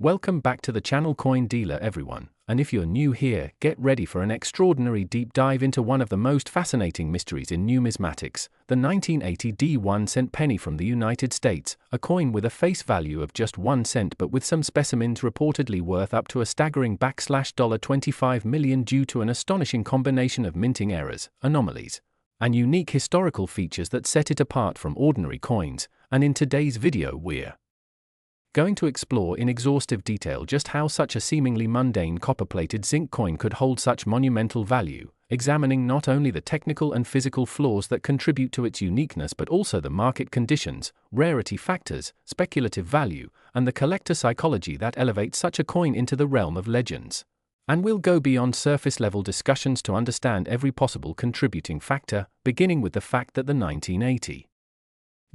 Welcome back to the channel Coin Dealer everyone, and if you're new here, get ready for an extraordinary deep dive into one of the most fascinating mysteries in numismatics, the 1980 D1 penny from the United States, a coin with a face value of just 1 cent but with some specimens reportedly worth up to a staggering $25 million due to an astonishing combination of minting errors, anomalies, and unique historical features that set it apart from ordinary coins. And in today's video we're going to explore in exhaustive detail just how such a seemingly mundane copper-plated zinc coin could hold such monumental value, examining not only the technical and physical flaws that contribute to its uniqueness but also the market conditions, rarity factors, speculative value, and the collector psychology that elevates such a coin into the realm of legends. And we'll go beyond surface-level discussions to understand every possible contributing factor, beginning with the fact that the 1980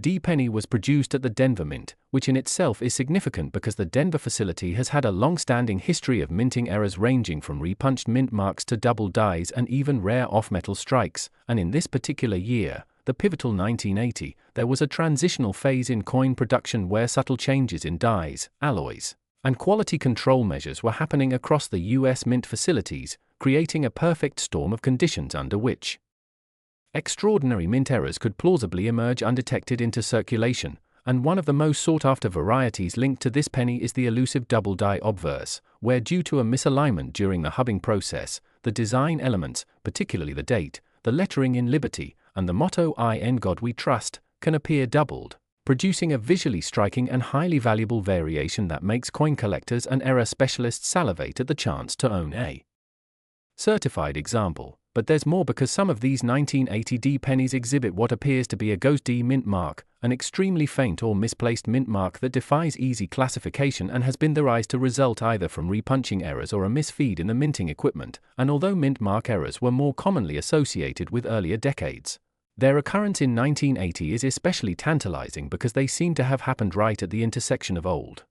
D penny was produced at the Denver Mint, which in itself is significant because the Denver facility has had a long-standing history of minting errors ranging from repunched mint marks to double dies and even rare off-metal strikes, and in this particular year, the pivotal 1980, there was a transitional phase in coin production where subtle changes in dies, alloys, and quality control measures were happening across the U.S. Mint facilities, creating a perfect storm of conditions under which extraordinary mint errors could plausibly emerge undetected into circulation, and one of the most sought-after varieties linked to this penny is the elusive double die obverse, where due to a misalignment during the hubbing process, the design elements, particularly the date, the lettering in Liberty, and the motto "In God We Trust," can appear doubled, producing a visually striking and highly valuable variation that makes coin collectors and error specialists salivate at the chance to own a certified example. But there's more, because some of these 1980 D pennies exhibit what appears to be a ghost D mint mark, an extremely faint or misplaced mint mark that defies easy classification and has been theorized to result either from repunching errors or a misfeed in the minting equipment, and although mint mark errors were more commonly associated with earlier decades, their occurrence in 1980 is especially tantalizing because they seem to have happened right at the intersection of old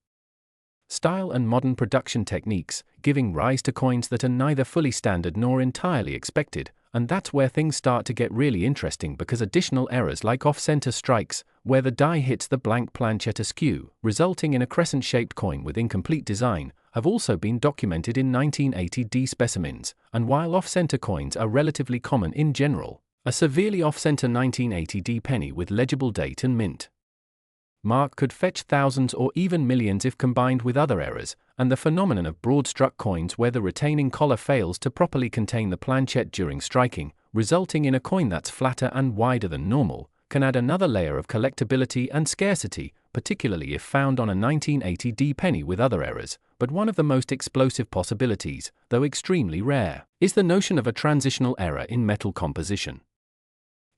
style and modern production techniques, giving rise to coins that are neither fully standard nor entirely expected, and that's where things start to get really interesting because additional errors like off-center strikes, where the die hits the blank planchet askew, resulting in a crescent-shaped coin with incomplete design, have also been documented in 1980 D specimens, and while off-center coins are relatively common in general, a severely off-center 1980 D penny with legible date and mint mark could fetch thousands or even millions if combined with other errors, and the phenomenon of broad-struck coins where the retaining collar fails to properly contain the planchet during striking, resulting in a coin that's flatter and wider than normal, can add another layer of collectability and scarcity, particularly if found on a 1980 D penny with other errors. But one of the most explosive possibilities, though extremely rare, is the notion of a transitional error in metal composition,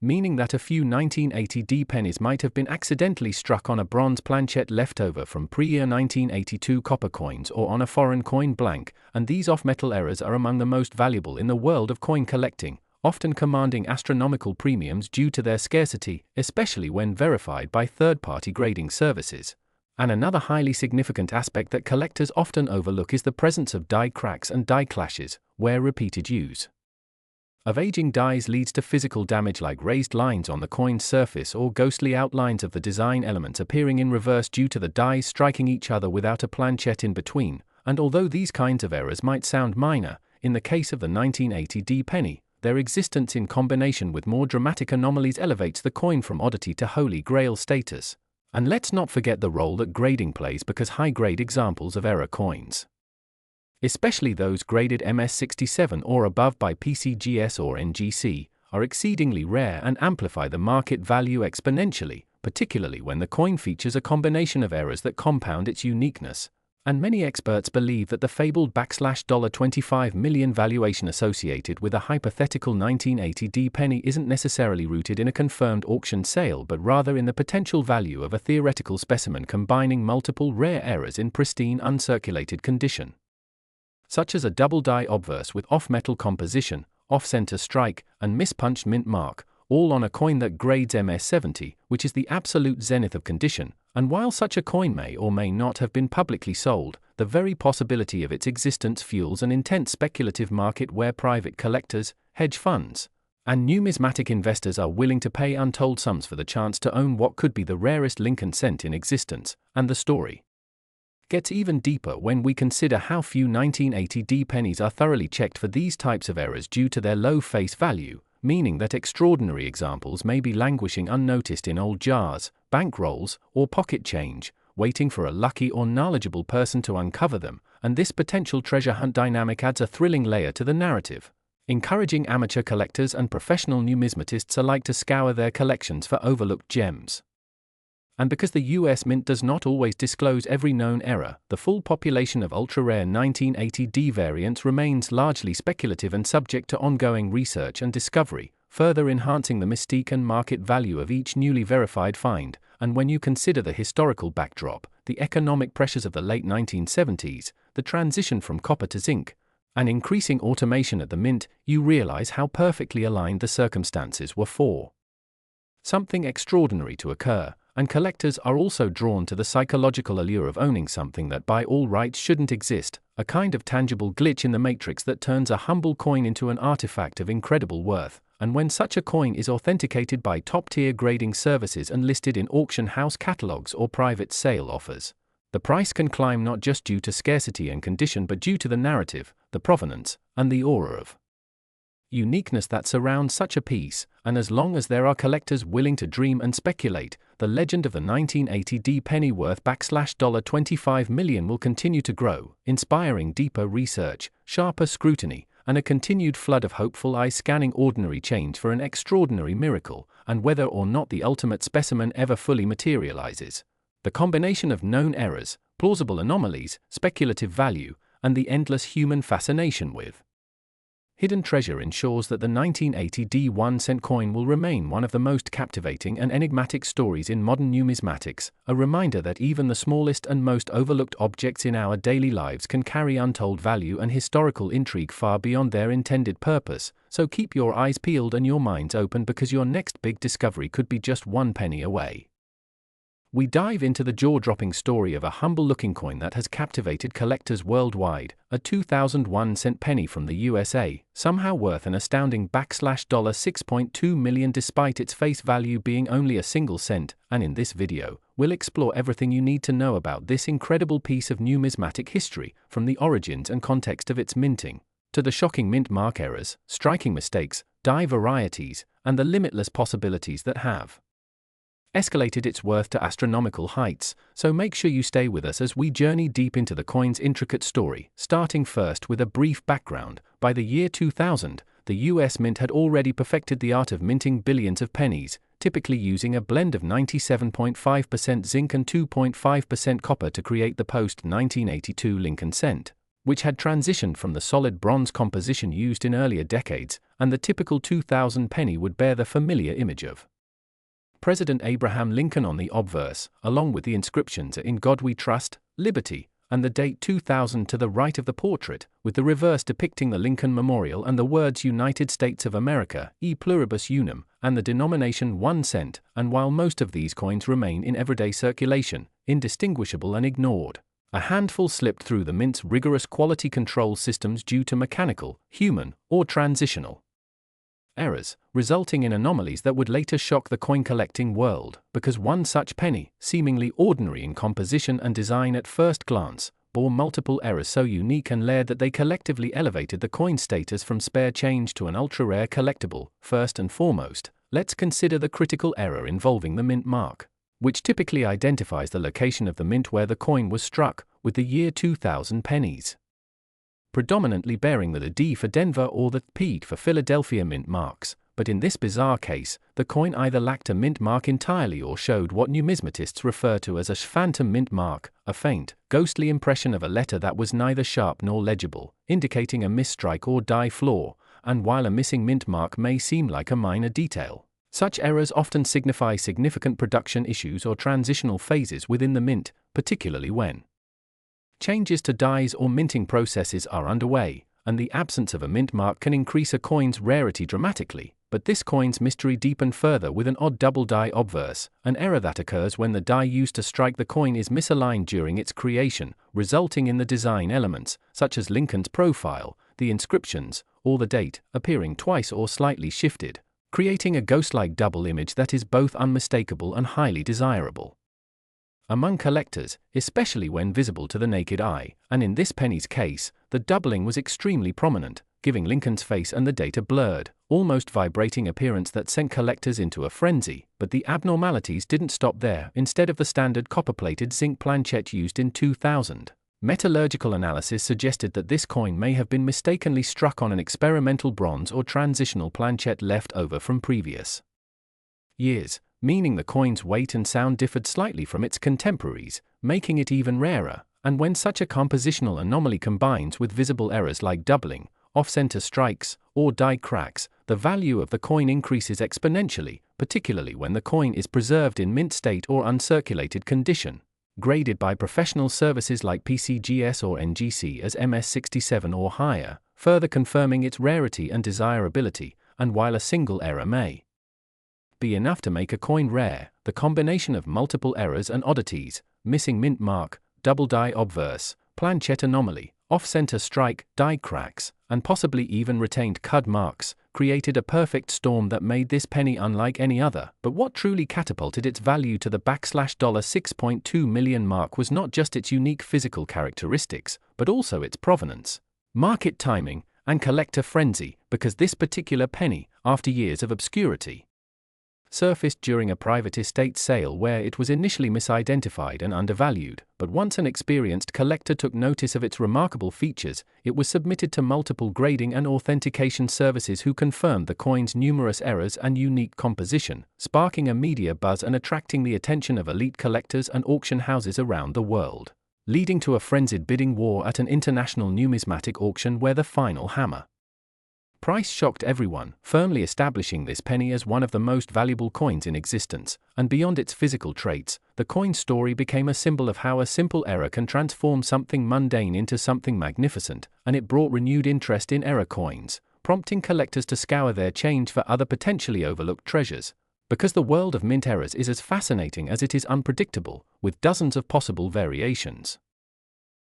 meaning that a few 1980 D pennies might have been accidentally struck on a bronze planchet leftover from pre-year 1982 copper coins or on a foreign coin blank, and these off-metal errors are among the most valuable in the world of coin collecting, often commanding astronomical premiums due to their scarcity, especially when verified by third-party grading services. And another highly significant aspect that collectors often overlook is the presence of die cracks and die clashes, where repeated use of aging dies leads to physical damage like raised lines on the coin's surface or ghostly outlines of the design elements appearing in reverse due to the dies striking each other without a planchet in between. And although these kinds of errors might sound minor, in the case of the 1980 D penny, their existence in combination with more dramatic anomalies elevates the coin from oddity to holy grail status. And let's not forget the role that grading plays, because high-grade examples of error coins, especially those graded MS67 or above by PCGS or NGC, are exceedingly rare and amplify the market value exponentially, particularly when the coin features a combination of errors that compound its uniqueness. And many experts believe that the fabled $25 million valuation associated with a hypothetical 1980 D penny isn't necessarily rooted in a confirmed auction sale but rather in the potential value of a theoretical specimen combining multiple rare errors in pristine uncirculated condition, such as a double die obverse with off-metal composition, off-center strike, and mispunched mint mark, all on a coin that grades MS70, which is the absolute zenith of condition. And while such a coin may or may not have been publicly sold, the very possibility of its existence fuels an intense speculative market where private collectors, hedge funds, and numismatic investors are willing to pay untold sums for the chance to own what could be the rarest Lincoln cent in existence. And the story Gets even deeper when we consider how few 1980D pennies are thoroughly checked for these types of errors due to their low face value, meaning that extraordinary examples may be languishing unnoticed in old jars, bank rolls, or pocket change, waiting for a lucky or knowledgeable person to uncover them, and this potential treasure hunt dynamic adds a thrilling layer to the narrative, encouraging amateur collectors and professional numismatists alike to scour their collections for overlooked gems. And because the US Mint does not always disclose every known error, the full population of ultra-rare 1980D variants remains largely speculative and subject to ongoing research and discovery, further enhancing the mystique and market value of each newly verified find. And when you consider the historical backdrop, the economic pressures of the late 1970s, the transition from copper to zinc, and increasing automation at the Mint, you realize how perfectly aligned the circumstances were for something extraordinary to occur. And collectors are also drawn to the psychological allure of owning something that by all rights shouldn't exist, a kind of tangible glitch in the matrix that turns a humble coin into an artifact of incredible worth. And when such a coin is authenticated by top-tier grading services and listed in auction house catalogs or private sale offers, the price can climb not just due to scarcity and condition but due to the narrative, the provenance, and the aura of uniqueness that surrounds such a piece. And as long as there are collectors willing to dream and speculate, the legend of the 1980D penny worth $25 million will continue to grow, inspiring deeper research, sharper scrutiny, and a continued flood of hopeful eyes scanning ordinary change for an extraordinary miracle. And whether or not the ultimate specimen ever fully materializes, the combination of known errors, plausible anomalies, speculative value, and the endless human fascination with hidden treasure ensures that the 1980D 1-cent coin will remain one of the most captivating and enigmatic stories in modern numismatics, a reminder that even the smallest and most overlooked objects in our daily lives can carry untold value and historical intrigue far beyond their intended purpose. So keep your eyes peeled and your minds open, because your next big discovery could be just one penny away. We dive into the jaw-dropping story of a humble-looking coin that has captivated collectors worldwide, a 2001-cent penny from the USA, somehow worth an astounding $6.2 million despite its face value being only a single cent. And in this video, we'll explore everything you need to know about this incredible piece of numismatic history, from the origins and context of its minting, to the shocking mint mark errors, striking mistakes, die varieties, and the limitless possibilities that have escalated its worth to astronomical heights. So make sure you stay with us as we journey deep into the coin's intricate story, starting first with a brief background. By the year 2000, the US Mint had already perfected the art of minting billions of pennies, typically using a blend of 97.5% zinc and 2.5% copper to create the post-1982 Lincoln cent, which had transitioned from the solid bronze composition used in earlier decades, and the typical 2000 penny would bear the familiar image of President Abraham Lincoln on the obverse, along with the inscriptions "In God We Trust," "Liberty," and the date 2000 to the right of the portrait, with the reverse depicting the Lincoln Memorial and the words United States of America, E Pluribus Unum, and the denomination 1 cent. And while most of these coins remain in everyday circulation, indistinguishable and ignored, a handful slipped through the Mint's rigorous quality control systems due to mechanical, human, or transitional errors, resulting in anomalies that would later shock the coin-collecting world. Because one such penny, seemingly ordinary in composition and design at first glance, bore multiple errors so unique and layered that they collectively elevated the coin's status from spare change to an ultra-rare collectible. First and foremost, let's consider the critical error involving the mint mark, which typically identifies the location of the mint where the coin was struck, with the year 2000 pennies predominantly bearing the D for Denver or the P for Philadelphia mint marks. But in this bizarre case, the coin either lacked a mint mark entirely or showed what numismatists refer to as a phantom mint mark, a faint, ghostly impression of a letter that was neither sharp nor legible, indicating a misstrike or die flaw. And while a missing mint mark may seem like a minor detail, such errors often signify significant production issues or transitional phases within the mint, particularly when changes to dies or minting processes are underway, and the absence of a mint mark can increase a coin's rarity dramatically. But this coin's mystery deepened further with an odd double die obverse, an error that occurs when the die used to strike the coin is misaligned during its creation, resulting in the design elements, such as Lincoln's profile, the inscriptions, or the date, appearing twice or slightly shifted, creating a ghost-like double image that is both unmistakable and highly desirable. among collectors, especially when visible to the naked eye, and in this penny's case, the doubling was extremely prominent, giving Lincoln's face and the date a blurred, almost vibrating appearance that sent collectors into a frenzy. But the abnormalities didn't stop there. Instead of the standard copper-plated zinc planchette used in 2000, metallurgical analysis suggested that this coin may have been mistakenly struck on an experimental bronze or transitional planchette left over from previous years, meaning the coin's weight and sound differed slightly from its contemporaries, making it even rarer. And when such a compositional anomaly combines with visible errors like doubling, off-center strikes, or die cracks, the value of the coin increases exponentially, particularly when the coin is preserved in mint state or uncirculated condition, graded by professional services like PCGS or NGC as MS67 or higher, further confirming its rarity and desirability. And while a single error may be enough to make a coin rare, the combination of multiple errors and oddities, missing mint mark, double die obverse, planchette anomaly, off-center strike, die cracks, and possibly even retained cud marks, created a perfect storm that made this penny unlike any other. But what truly catapulted its value to the $6.2 million mark was not just its unique physical characteristics, but also its provenance, market timing, and collector frenzy, because this particular penny, after years of obscurity, surfaced during a private estate sale where it was initially misidentified and undervalued, but once an experienced collector took notice of its remarkable features, it was submitted to multiple grading and authentication services who confirmed the coin's numerous errors and unique composition, sparking a media buzz and attracting the attention of elite collectors and auction houses around the world, leading to a frenzied bidding war at an international numismatic auction where the final hammer price shocked everyone, firmly establishing this penny as one of the most valuable coins in existence. And beyond its physical traits, the coin's story became a symbol of how a simple error can transform something mundane into something magnificent, and it brought renewed interest in error coins, prompting collectors to scour their change for other potentially overlooked treasures. Because the world of mint errors is as fascinating as it is unpredictable, with dozens of possible variations,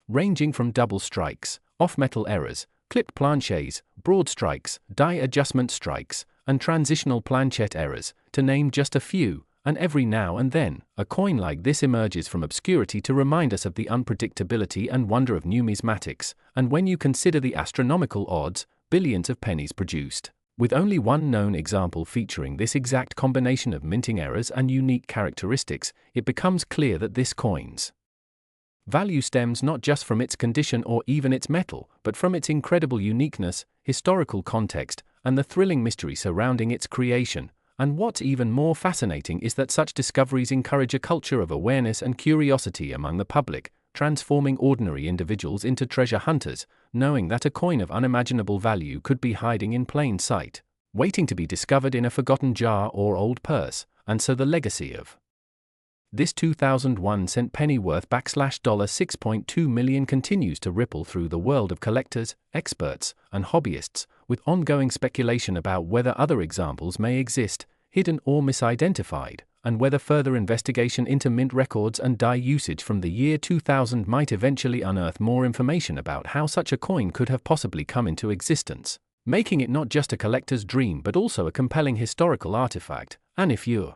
ranging from double strikes, off-metal errors, clipped planchets, broad strikes, die adjustment strikes, and transitional planchette errors, to name just a few. And every now and then, a coin like this emerges from obscurity to remind us of the unpredictability and wonder of numismatics. And when you consider the astronomical odds, billions of pennies produced, with only one known example featuring this exact combination of minting errors and unique characteristics, it becomes clear that this coin's value stems not just from its condition or even its metal, but from its incredible uniqueness, historical context, and the thrilling mystery surrounding its creation. And what's even more fascinating is that such discoveries encourage a culture of awareness and curiosity among the public, transforming ordinary individuals into treasure hunters, knowing that a coin of unimaginable value could be hiding in plain sight, waiting to be discovered in a forgotten jar or old purse. And so the legacy of this 2001 cent penny worth $6.2 million continues to ripple through the world of collectors, experts, and hobbyists, with ongoing speculation about whether other examples may exist, hidden or misidentified, and whether further investigation into mint records and die usage from the year 2000 might eventually unearth more information about how such a coin could have possibly come into existence, making it not just a collector's dream but also a compelling historical artifact. And if you're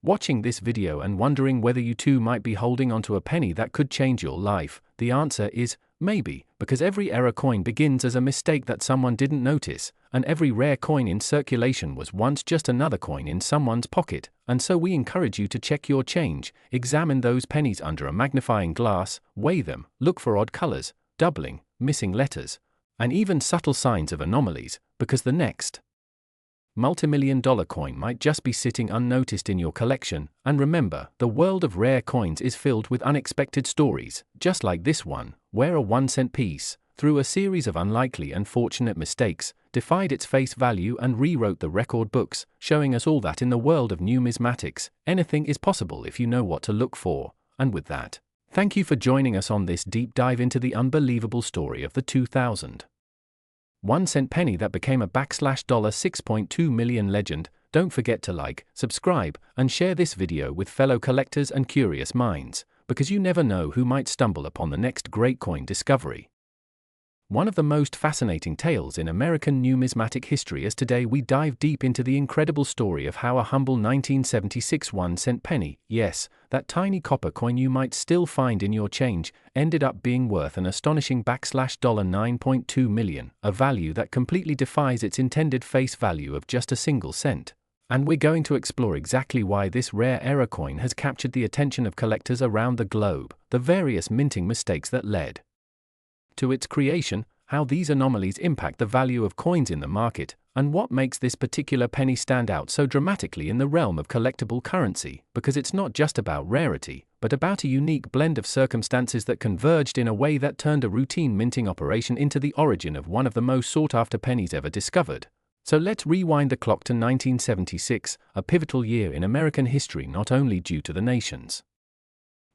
watching this video and wondering whether you too might be holding onto a penny that could change your life, the answer is maybe, because every error coin begins as a mistake that someone didn't notice, and every rare coin in circulation was once just another coin in someone's pocket. And so we encourage you to check your change, examine those pennies under a magnifying glass, weigh them, look for odd colors, doubling, missing letters, and even subtle signs of anomalies, because the next multimillion-dollar coin might just be sitting unnoticed in your collection. And remember, the world of rare coins is filled with unexpected stories, just like this one, where a 1-cent piece, through a series of unlikely and fortunate mistakes, defied its face value and rewrote the record books, showing us all that in the world of numismatics, anything is possible if you know what to look for. And with that, thank you for joining us on this deep dive into the unbelievable story of the 2000 1-cent penny that became a $6.2 million legend. Don't forget to like, subscribe, and share this video with fellow collectors and curious minds, because you never know who might stumble upon the next great coin discovery. One of the most fascinating tales in American numismatic history, as today we dive deep into the incredible story of how a humble 1976 1-cent penny, yes, that tiny copper coin you might still find in your change, ended up being worth an astonishing $9.2 million, a value that completely defies its intended face value of just a single cent. And we're going to explore exactly why this rare error coin has captured the attention of collectors around the globe, the various minting mistakes that led to its creation, how these anomalies impact the value of coins in the market, and what makes this particular penny stand out so dramatically in the realm of collectible currency, because it's not just about rarity, but about a unique blend of circumstances that converged in a way that turned a routine minting operation into the origin of one of the most sought-after pennies ever discovered. So let's rewind the clock to 1976, a pivotal year in American history not only due to the nation's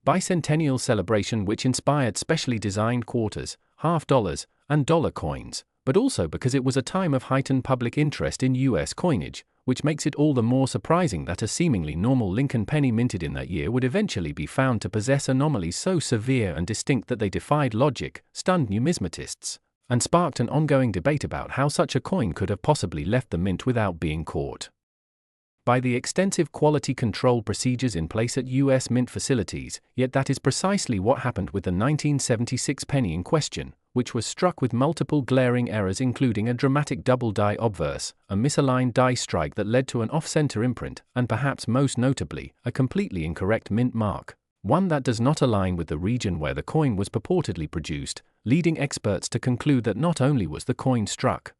bicentennial celebration, which inspired specially designed quarters, half dollars, and dollar coins, but also because it was a time of heightened public interest in U.S. coinage, which makes it all the more surprising that a seemingly normal Lincoln penny minted in that year would eventually be found to possess anomalies so severe and distinct that they defied logic, stunned numismatists, and sparked an ongoing debate about how such a coin could have possibly left the mint without being caught. By the extensive quality control procedures in place at U.S. Mint facilities, yet that is precisely what happened with the 1976 penny in question, which was struck with multiple glaring errors, including a dramatic double die obverse, a misaligned die strike that led to an off-center imprint, and perhaps most notably, a completely incorrect mint mark, one that does not align with the region where the coin was purportedly produced, leading experts to conclude that not only was the coin struck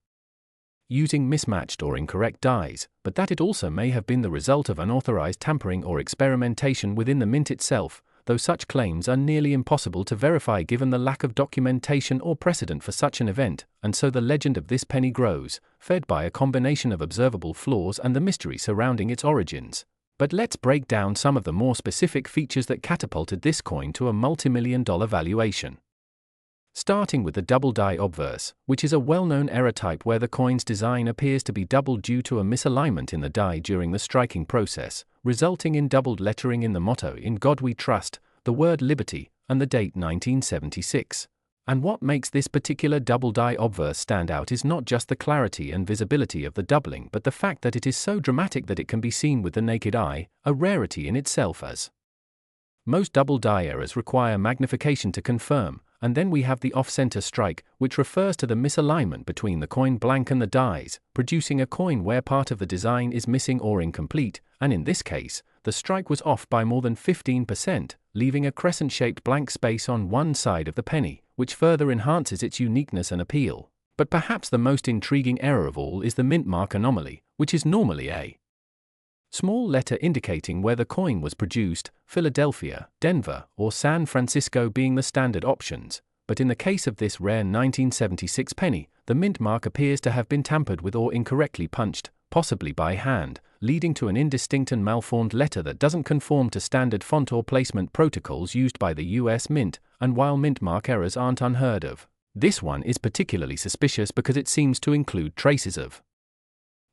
using mismatched or incorrect dies, but that it also may have been the result of unauthorized tampering or experimentation within the mint itself, though such claims are nearly impossible to verify given the lack of documentation or precedent for such an event, and so the legend of this penny grows, fed by a combination of observable flaws and the mystery surrounding its origins. But let's break down some of the more specific features that catapulted this coin to a multi-million-dollar valuation. Starting with the double die obverse, which is a well-known error type where the coin's design appears to be doubled due to a misalignment in the die during the striking process, resulting in doubled lettering in the motto "In God We Trust," the word liberty, and the date 1976. And what makes this particular double die obverse stand out is not just the clarity and visibility of the doubling, but the fact that it is so dramatic that it can be seen with the naked eye, a rarity in itself, as most double die errors require magnification to confirm. And then we have the off-center strike, which refers to the misalignment between the coin blank and the dies, producing a coin where part of the design is missing or incomplete, and in this case, the strike was off by more than 15%, leaving a crescent-shaped blank space on one side of the penny, which further enhances its uniqueness and appeal. But perhaps the most intriguing error of all is the mint mark anomaly, which is normally a small letter indicating where the coin was produced, Philadelphia, Denver, or San Francisco being the standard options, but in the case of this rare 1976 penny, the mint mark appears to have been tampered with or incorrectly punched, possibly by hand, leading to an indistinct and malformed letter that doesn't conform to standard font or placement protocols used by the US Mint. And while mint mark errors aren't unheard of, this one is particularly suspicious because it seems to include traces of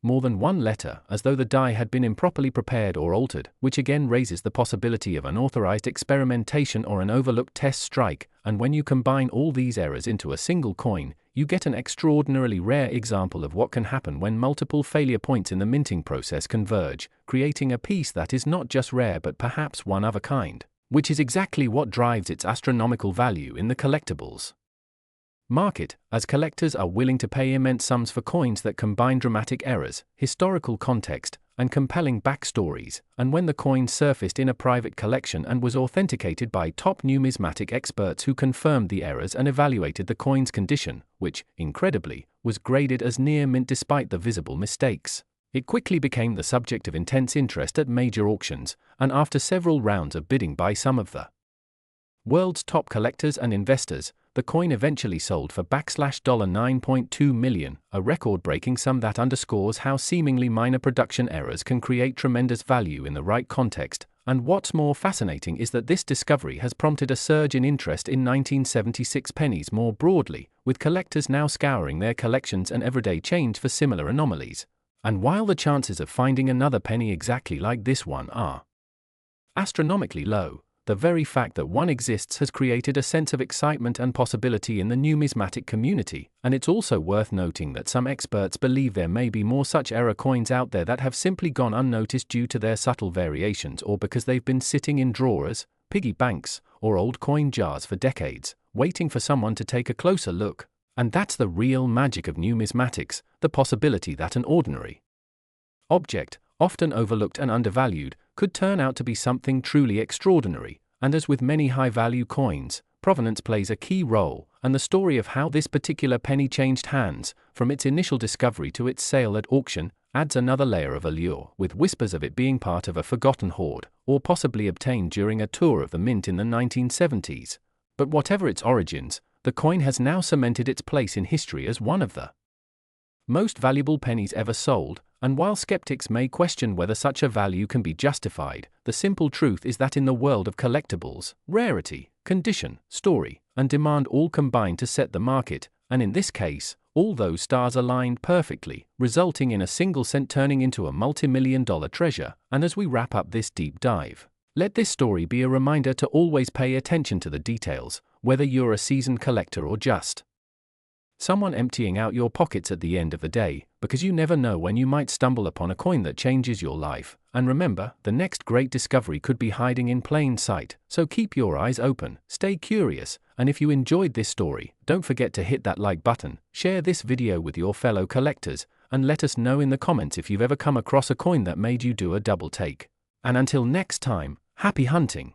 more than one letter, as though the die had been improperly prepared or altered, which again raises the possibility of unauthorized experimentation or an overlooked test strike. And when you combine all these errors into a single coin, you get an extraordinarily rare example of what can happen when multiple failure points in the minting process converge, creating a piece that is not just rare but perhaps one of a kind, which is exactly what drives its astronomical value in the collectibles market, as collectors are willing to pay immense sums for coins that combine dramatic errors, historical context, and compelling backstories. And when the coin surfaced in a private collection and was authenticated by top numismatic experts who confirmed the errors and evaluated the coin's condition, which, incredibly, was graded as near mint despite the visible mistakes, it quickly became the subject of intense interest at major auctions, and after several rounds of bidding by some of the world's top collectors and investors, the coin eventually sold for $9.2 million, a record-breaking sum that underscores how seemingly minor production errors can create tremendous value in the right context. And what's more fascinating is that this discovery has prompted a surge in interest in 1976 pennies more broadly, with collectors now scouring their collections and everyday change for similar anomalies. And while the chances of finding another penny exactly like this one are astronomically low, the very fact that one exists has created a sense of excitement and possibility in the numismatic community, and it's also worth noting that some experts believe there may be more such error coins out there that have simply gone unnoticed due to their subtle variations or because they've been sitting in drawers, piggy banks, or old coin jars for decades, waiting for someone to take a closer look. And that's the real magic of numismatics, the possibility that an ordinary object, often overlooked and undervalued, could turn out to be something truly extraordinary. And as with many high-value coins, provenance plays a key role, and the story of how this particular penny changed hands, from its initial discovery to its sale at auction, adds another layer of allure, with whispers of it being part of a forgotten hoard, or possibly obtained during a tour of the mint in the 1970s. But whatever its origins, the coin has now cemented its place in history as one of the most valuable pennies ever sold, and while skeptics may question whether such a value can be justified, the simple truth is that in the world of collectibles, rarity, condition, story, and demand all combine to set the market, and in this case, all those stars aligned perfectly, resulting in a single cent turning into a multi-million-dollar treasure. And as we wrap up this deep dive, let this story be a reminder to always pay attention to the details, whether you're a seasoned collector or just someone emptying out your pockets at the end of the day, because you never know when you might stumble upon a coin that changes your life. And remember, the next great discovery could be hiding in plain sight, so keep your eyes open, stay curious, and if you enjoyed this story, don't forget to hit that like button, share this video with your fellow collectors, and let us know in the comments if you've ever come across a coin that made you do a double take. And until next time, happy hunting!